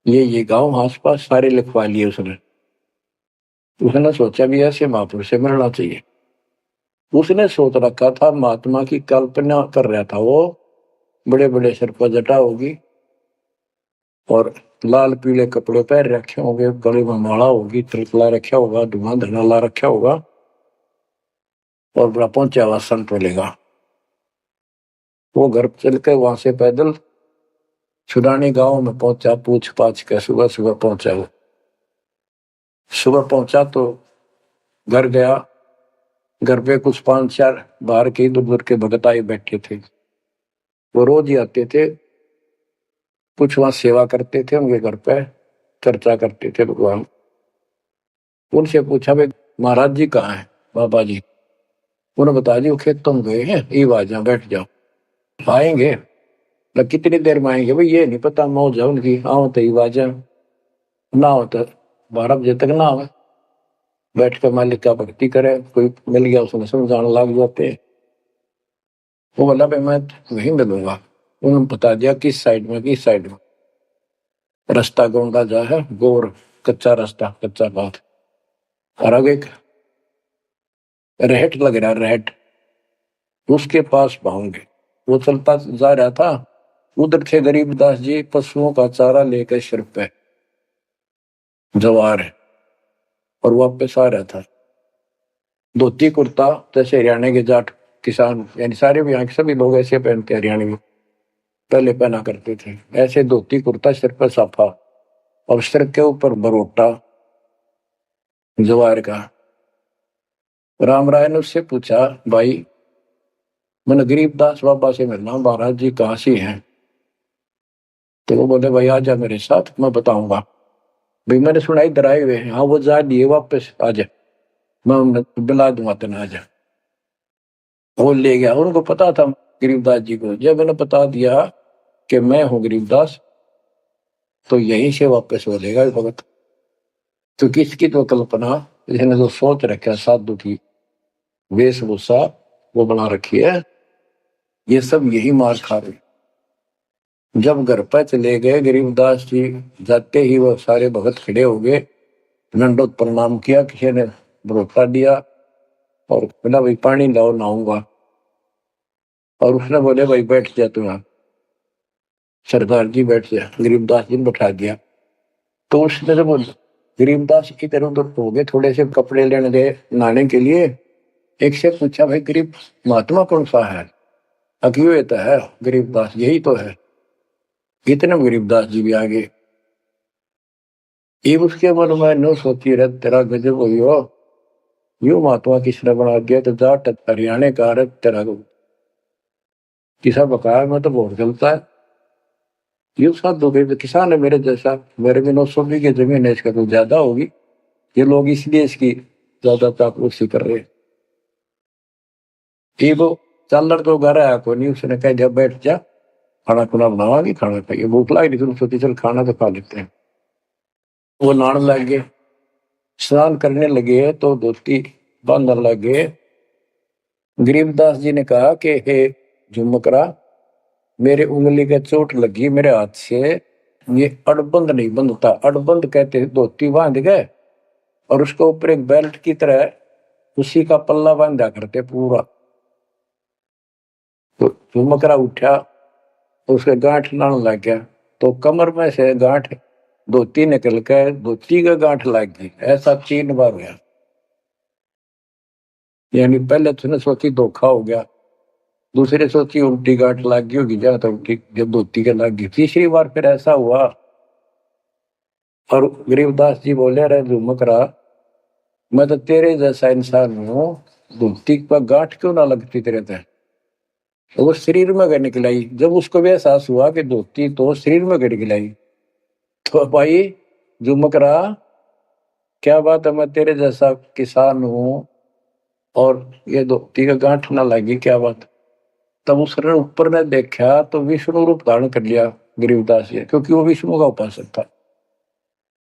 ये गांव आस पास सारे लिखवा लिए उसने। उसने सोचा भी ऐसे महापुरुष से मिलना चाहिए। उसने सोच रखा था, महात्मा की कल्पना कर रहा था वो, बड़े बड़े सिर पर जटा होगी और लाल पीले कपड़े पहन रखे होंगे, गले में माला होगी, तिलक रखा होगा, धुआं धना ला रखा होगा, और बड़ा पहुंचा हुआ संत मिलेगा। वो घर चल के वहां से पैदल छुडानी गांव में पहुंचा, पूछ पाछ के सुबह सुबह पहुंचा। वो सुबह पहुंचा तो घर गया, घर पे कुछ 5-4 बाहर के इधर उधर के भगत आए बैठे थे। वो रोज ही आते थे, कुछ वहां सेवा करते थे, उनके घर पे चर्चा करते थे भगवान। उनसे पूछा भाई महाराज जी कहाँ है, बाबा जी? उन्होंने बताया जी वो खेतों में गए हैं, ये आ जाओ, बैठ जाओ। आएंगे ना, कितनी देर में आएंगे भाई ये नहीं पता, मौज है उनकी, आओ तो ये आ जाओ, ना हो तो 12 बजे तक ना आवे, बैठ कर मालिक का भक्ति करे। कोई मिल गया उसने समझाने लग जाते। वो बोला भाई मैं वहीं मिलूंगा। उन्होंने बता दिया किस साइड में रास्ता गोंडा जा है, गोर कच्चा रास्ता, कच्चा बात, और आगे रहट लग रहा, रहट, उसके पास पहुंचे। वो चलता जा रहा था, उधर थे गरीबदास जी पशुओं का चारा लेकर सिर पे जवार, और वापस आ रहा था। धोती कुर्ता जैसे हरियाणा के जाट किसान, यानी सारे भी यहाँ के सभी लोग ऐसे पहनते, हरियाणा में पहले पहना करते थे ऐसे, धोती कुर्ता, सिर पर साफा, और सिर के ऊपर बरोटा जवार का, राम राय ने उससे पूछा, भाई मैंने गरीबदास बाबा से मिलना, महाराज जी कहाँ से हैं? तो वो बोले, भाई आ जा मेरे साथ, मैं बताऊंगा। भाई मैंने सुना इधर आए हुए हैं। हाँ वो जा दिए वापस, आ जा, मैं बुला दूंगा तेना, आ जा। वो ले गया। उनको पता था गरीबदास जी को। जब मैंने बता दिया कि मैं हूँ गरीबदास, तो यहीं से वापस हो जाएगा भगत। तो किसकी तो कल्पना, इसने जो सोच रखा साधु की वेशभूषा वो बना रखी है, ये सब यही मार खा रहे। जब घर पर चले गए गरीबदास जी, जाते ही वो सारे भगत खड़े हो गए, दंडोत प्रणाम किया, किसी ने भरोसा दिया और बोला, भाई पानी लाओ, नहाऊंगा। और उसने बोले, भाई बैठ जा तू यहाँ। सरदार जी बैठ जा। गरीबदास जी ने बैठा दिया। तो उसने जब गरीबदास इधर उधर हो गए, थोड़े से कपड़े लेने गए नहाने के लिए, एक से पूछा, भाई गरीब महात्मा कौन सा है? अक्यों तो है गरीबदास, यही तो है। इतने गरीबदास जी भी आ गए। ये उसके मन में न सोची, रह तेरा गजब हुई हो, यू महात्मा किसने बना दिया? तो जाट हरियाणे का रह तेरा किसा बकाया में तो बहुत चलता है। यू साधु के किसान है मेरे जैसा, मेरे भी 900 बीघे जमीन है, इसका तो ज्यादा होगी। ये लोग इसलिए इसकी ज्यादा चापलूसी कर रहे हैं। ये वो चालर तो घर आया को नहीं, उसने कहा जब बैठ जा, खाना खुना बनावागी, खाना खाइए, भूख लग रही तुम सोची चल खाना तो खा लेते हैं। वो नहाने लग गए, स्नान करने लगे तो धोती बांधने लगे। गरीबदास जी ने कहा कि हे झुमकरा, मेरे उंगली का चोट लगी मेरे हाथ से, ये अड़बंद नहीं बंधता। अड़बंद कहते धोती बांध गए और उसके ऊपर एक बेल्ट की तरह उसी का पल्ला बांधा करते पूरा। तो झुमकरा उठा तो उसके गांठ लाने लग गया, तो कमर में से गांठ धोती निकल कर धोती का गांठ लग गई। ऐसा 3 बार हुआ। यानी पहले तो सोची धोखा हो गया, दूसरे सोची उल्टी गांठ लग गई होगी, जहाँ उल्टी जब धोती के लग गई, तीसरी बार फिर ऐसा हुआ। और गरीबदास जी बोले, अरे झुमकरा, मैं तो तेरे जैसा इंसान हूँ, धोती पर गांठ क्यों ना लगती तेरे ते? तो वो शरीर में गड़ निकलाई। जब उसको भी एहसास हुआ कि धोती तो शरीर में गड़ निकलाई, तो भाई झुमकरा, क्या बात है, मैं तेरे जैसा किसान हूँ और ये धोती का गांठ ना लगी, क्या बात? तब उसने ऊपर ने देखा तो विष्णु रूप धारण कर लिया गरीबदास जी, क्योंकि वो विष्णु का उपासक था।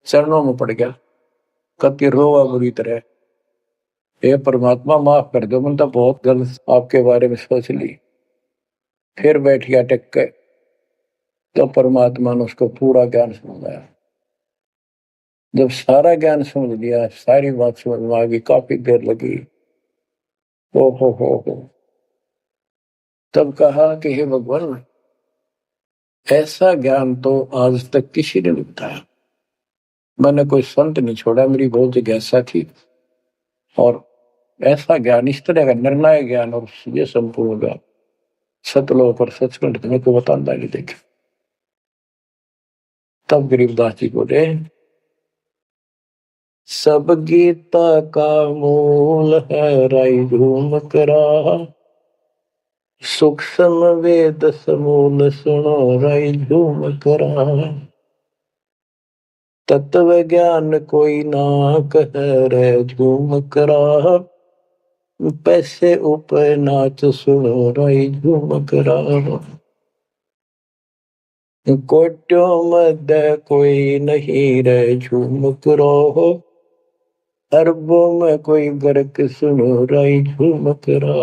चरणों में पड़ गया, कति रोवा बुरी तरह, हे परमात्मा माफ कर दो, मैंने तो बहुत गलत आपके बारे में सोच ली। फिर बैठ गया टेक के। तो परमात्मा ने उसको पूरा ज्ञान समझाया। जब सारा ज्ञान समझ लिया, सारी बात समझ में आ गई, काफी देर लगी। ओ हो, तब कहा कि हे भगवान, ऐसा ज्ञान तो आज तक किसी ने नहीं बताया। मैंने कोई संत नहीं छोड़ा, मेरी बहुत जिज्ञासा थी, और ऐसा ज्ञान, इस तरह का निर्णायक ज्ञान और ये संपूर्ण ज्ञान सतलोक और सचखंड तुम्हें को बताना नहीं देखे। तब गरीबदास जी बोले, सब गीता का मूल है राई झूम करा, सूक्ष्म वेद समूल सुनो राई झूम करा, तत्व ज्ञान कोई ना कह रे झूम करा, पैसे ऊपर नाच सुनो राई झूम करा, कोट्यों मध्य कोई नहीं रे झूम करो, अरबों में कोई गर्क सुनो राई झूम करा,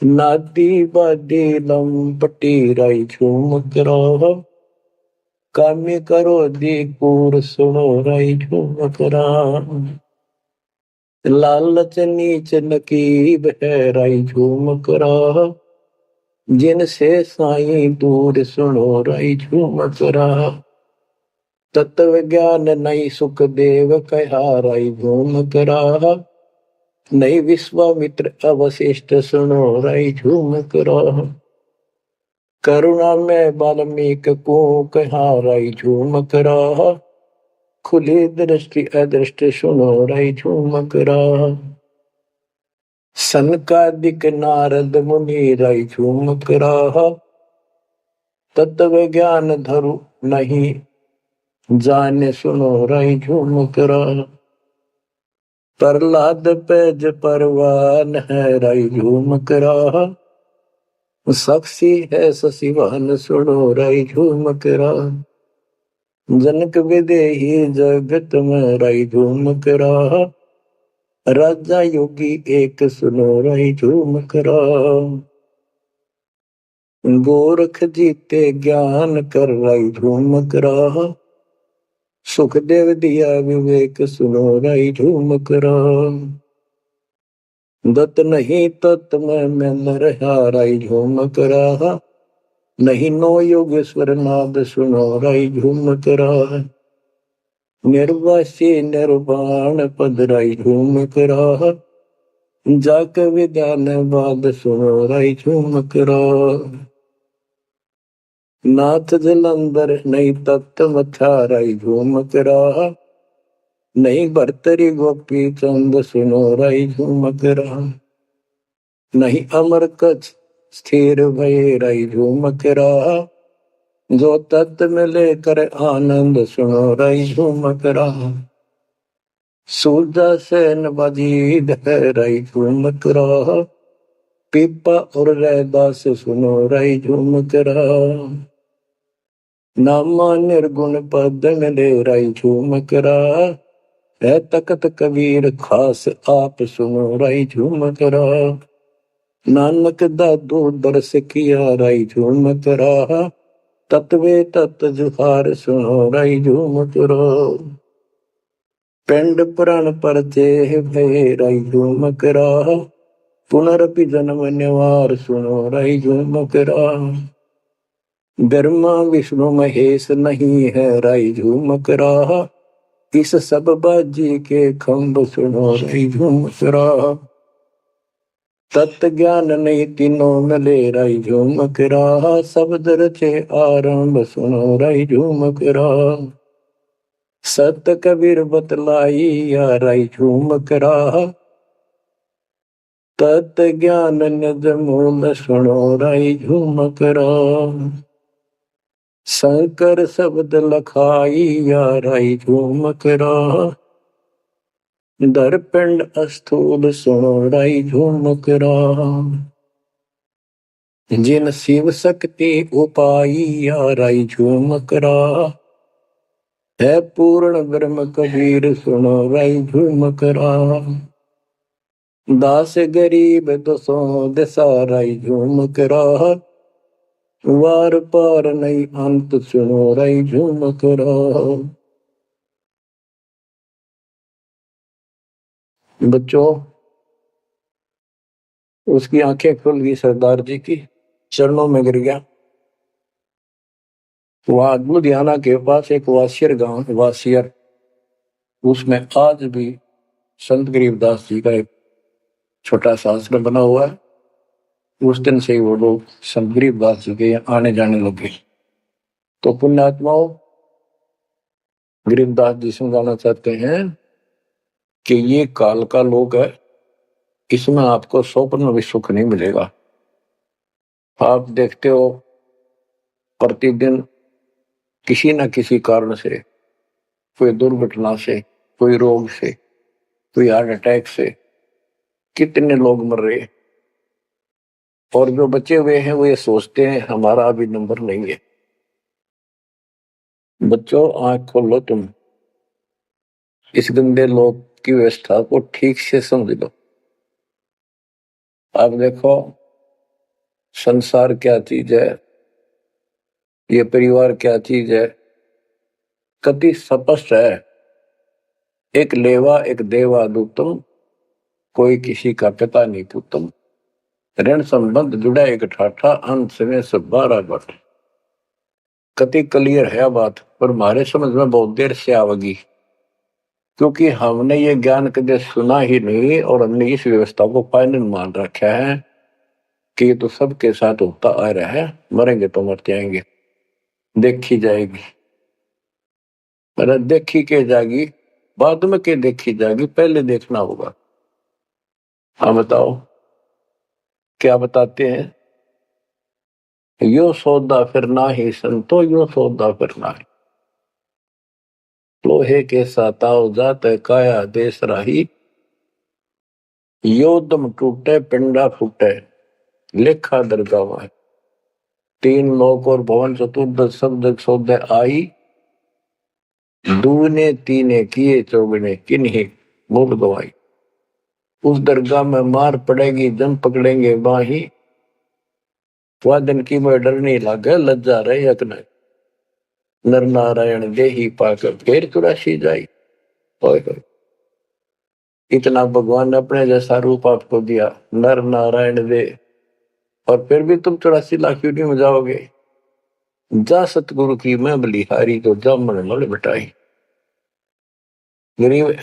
नादी बादी लंपटी राई झूम करा, काम्य करो दी कूर सुनो राई झूम करा, लालच नीच नकीब है राई झूम करा, जिनसे साईं दूर सुनो राई झूम करा, तत्व ज्ञान नहीं सुख देव कहा राई झूम करा, नहीं विश्वामित्र अवशिष्ट सुनो राई झूम करा, करुणा में वाल्मीक को कहा राई झूम करा, खुली दृष्टि अदृष्टि सुनो राई झूम करा, सनकादिक नारद मुनि राई झूम कराहा, तत्व ज्ञान धरु नहीं जाने सुनो राई झूम कराहा। प्रहलाद पैज परवान है राई झूम कराहा, साक्षी है शशिवान सुनो राई झूम कराहा। जनक विदेही जगत में राई झूम कराहा, राजा योगी एक सुनो राई झूम कराहा। गोरख जीते ज्ञान कर राई झूम कराहा, सुखदेव दिया विवेक सुनो राई झूम कराहा। दत्त नहीं तत् में मिल रहा राई झूम कराहा, नहीं नो योगेश्वर नाद सुनो राई झूम कराहा। निर्वासी निर्वाण पद राई झूम कराहा, जाक विद्यान बाद सुनो राई झूम कराहा। नाथ जलंधर नहीं तत्त मथा राई झूम कराहा, नहीं भरतरी गोपी चंद सुनो राई झूम कराहा। नहीं अमर कछ स्थिर भय राई झूम कराहा, जो तत्त मिले कर आनंद सुनो राई झूम कराहा। सूरजा सेन बजीद है राई झूम कराहा, पीपा और रैदास सुनो राई झूम कराहा। नामा निर्गुण पद मिले राई झूम कराहा, है तकत कबीर खास आप सुनो राई झूम कराहा। नानक दादू दरस किया राई झूम कराहा, तत्वे तत् जुहार सुनो राई झूम कराहा। पिंड पुराण पर देह भय राई झूम कराहा, पुनरपि जन्म निवार सुनो राई झूम कराहा। ब्रह्मा विष्णु महेश नहीं है राई झूम कराहा, इस सब बाजी के खंभ सुनो राई झूम कराहा। तत्व ज्ञान नहीं तीनों मिले राई झूम कराहा, शब्द रचे आरंभ सुनो राई झूम कराहा। सत कबीर बतलाई या राई झूम कराहा, तत् ज्ञान निज मूल सुनो राई झूम कराहा। शंकर शब्द लखाई या राई झूम कराहा, दरपिंड अस्थूल सुनो राई झूम कराहा। जिन शिव शक्ति उपाई या राई झूम कराहा, है पूर्ण ब्रह्म कबीर सुनो राई झूम कराहा। दास गरीब दसों दिशा राई झूम कराहा, वार पार नहीं अंत सुनो राई झूम कराहा। बच्चों, उसकी आंखें खुल गई सरदार जी की, चरणों में गिर गया। वहां लुधियाना के पास एक वासियर गांव, वासियर, उसमें आज भी संत गरीबदास जी का एक छोटा सा आश्रम बना हुआ है। उस दिन से ही वो लोग संत गरीबदास जी के यहाँ आने जाने लगे। तो पुण्यात्माओं, गरीबदास जी समझाना चाहते हैं कि ये काल का लोक है, इसमें आपको स्वप्न में भी सुख नहीं मिलेगा। आप देखते हो प्रतिदिन किसी न किसी कारण से, कोई दुर्घटना से, कोई रोग से, कोई हार्ट अटैक से कितने लोग मर रहे हैं, और जो बचे हुए हैं वो ये सोचते हैं हमारा अभी नंबर नहीं है। बच्चों, आंख खोलो, तुम इस गंदे लोक की व्यवस्था को ठीक से समझ लो। आप देखो संसार क्या चीज है, ये परिवार क्या चीज है, कति स्पष्ट है। एक लेवा एक देवा दूतम, कोई किसी का पिता नहीं पुतम। ऋण संबंध जुड़ा एक ठाठा, अंत में सब 12 बट। कति क्लियर है बात, पर हमारे समझ में बहुत देर से आवेगी, क्योंकि हमने ये ज्ञान कभी सुना ही नहीं, और हमने इस व्यवस्था को फाइनल मान रखा है कि ये तो सबके साथ होता आ रहा है, मरेंगे तो मर जाएंगे, देखी जाएगी। अरे देखी के जाएगी, बाद में के देखी जाएगी, पहले देखना होगा। हाँ बताओ क्या बताते हैं? यो सौदा फिर ना ही संतो, यो सौदा फिर ना ही। लोहे के साताव जात है काया देश राही, यो दम टूटे पिंडा फूटे लेखा दरगावा है। तीन लोक और भवन चतुर्दश शब्द सौदे आई, दूने तीने किए चौगने किन्हीं मूल गवाई। उस दरगाह में मार पड़ेगी जम पकड़ेंगे बाही, वादन की में डर नहीं लागे लज्जा रहे अकने, नर नारायण देही पाकर फिर चुरासी जाई। ओए होए, इतना भगवान ने अपने जैसा रूप आपको दिया, नर नारायण दे, और फिर भी तुम 84 लाख यूनिट में जाओगे। जा सतगुरु की मैं बलिहारी तो जामन मल बिटाई। गरीब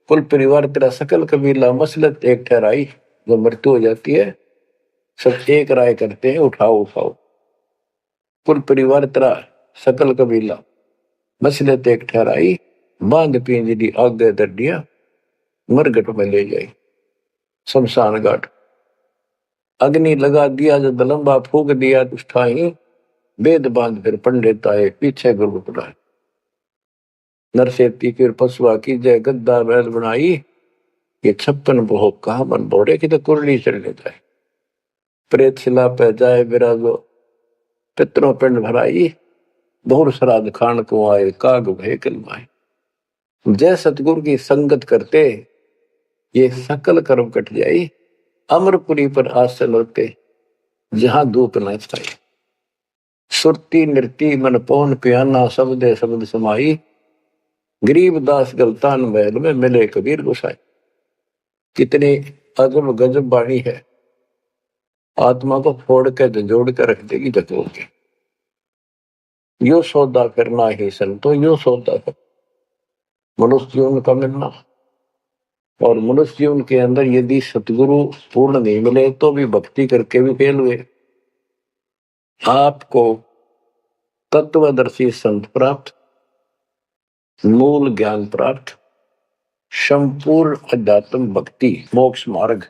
कुल परिवार तेरा सकल कबीला मसलत एक ठहराई। जब मृत्यु हो जाती है सब एक राय करते हैं, उठाओ उठाओ। कुल परिवार तेरा सकल कबीला मसलत एक ठहराई, बांध पिंजरी आगे दर दिया, मरगट में ले जाई शमशान घाट। अग्नि लगा दिया जब लंबा फूक दिया उठाई, वेद बांध फिर पंडित आए पीछे गुरु पढ़ाए। नरसेती फिर पशुआ की जय गद्दा बैल बनाई, ये 56 भोग कहा मन बोरे की तो कुरली चढ़ लेता है। प्रेत शिला पे जाए विराजो, पितरों पिंड भराई, बहुर श्राद्ध खान को आए काग भय कलमाए। जय सतगुरु की संगत करते ये सकल कर्म कट जाई, अमरपुरी पर आसन होते जहां धूप न छाई। सुरती नृती मन पौन पियाना शब्दे शब्द समाई, गरीबदास गलतान महल में मिले कबीर गोसाई। कितनी अजब गजब वाणी है, आत्मा को फोड़ के जोड़ के रख देगी जतोड़ के। यो सौदा करना ही संतो, यो सौदा कर मनुष्य जीवन का मिलना। और मनुष्य जीवन के अंदर यदि सतगुरु पूर्ण नहीं मिले तो भी भक्ति करके भी फेल हुए। आपको तत्वदर्शी संत प्राप्त, मूल ज्ञान प्राप्त, संपूर्ण अध्यात्म भक्ति मोक्ष मार्ग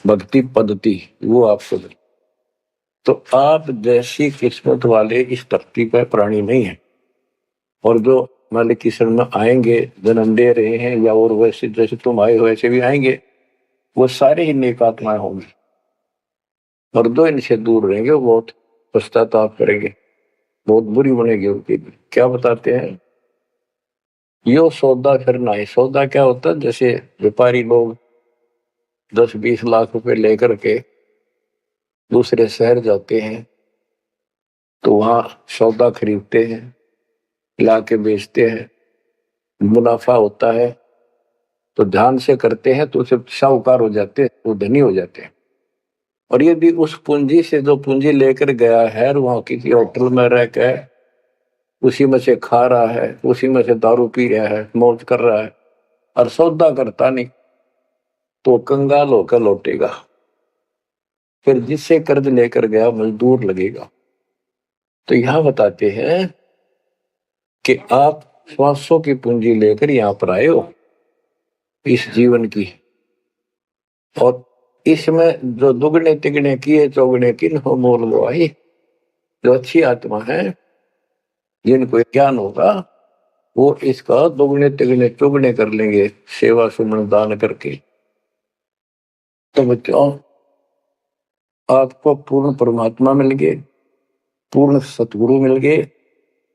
भक्ति पद्धति वो आपको दे, तो आप जैसी किस्मत वाले इस धरती पर प्राणी नहीं है। और जो मालिक की शरण में आएंगे, जन्म दे रहे हैं या और वैसे जैसे तुम आए हो वैसे भी आएंगे, वो सारे ही नेक आत्माएं होंगी। और जो इनसे दूर रहेंगे वो बहुत पश्चाताप करेंगे, बहुत बुरी बनेगी उनकी। क्या बताते हैं? यो सौदा फिर ना ही। सौदा क्या होता है? जैसे व्यापारी लोग 10-20 लाख रुपए लेकर के दूसरे शहर जाते हैं तो वहां सौदा खरीदते हैं, ला के बेचते हैं, मुनाफा होता है तो ध्यान से करते हैं तो सिर्फ साहूकार हो जाते हैं, वो धनी हो जाते हैं। और यदि उस पूंजी से जो पूंजी लेकर गया है वहां किसी होटल में रह के उसी में से खा रहा है, उसी में से दारू पी रहा है, मौज कर रहा है और सौदा करता नहीं, तो कंगाल होकर लौटेगा। फिर जिससे कर्ज लेकर गया मजदूर लगेगा। तो यहां बताते हैं कि आप श्वासों की पूंजी लेकर यहां पर आए हो इस जीवन की, और इसमें जो दुगने तिगने किए चौगने किन हो मोल गवाही। जो अच्छी आत्मा है जिनको ज्ञान होगा वो इसका दुगने तिगने चौगने कर लेंगे सेवा सुमन दान करके। तो बच्चों आपको पूर्ण परमात्मा मिल गए, पूर्ण सतगुरु मिल गए,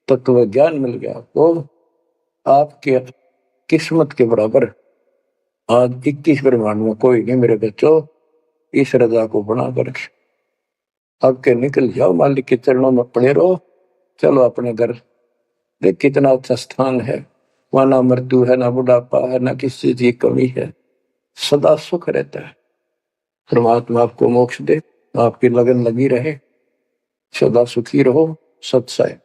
तत्व ज्ञान मिल गया, तो आपके किस्मत के बराबर आज 21 ब्रह्मांड में कोई नहीं मेरे बच्चों। इस रजा को बना कर अब के निकल जाओ, मालिक के चरणों में पड़े रहो, चलो अपने घर। देख कितना अच्छा स्थान है, वहां ना मृत्यु है, ना बुढ़ापा है, ना किसी चीज की कमी है, सदा सुख रहता है। परमात्मा आपको मोक्ष दे, आपकी लगन लगी रहे, सदा सुखी रहो। सत्संग।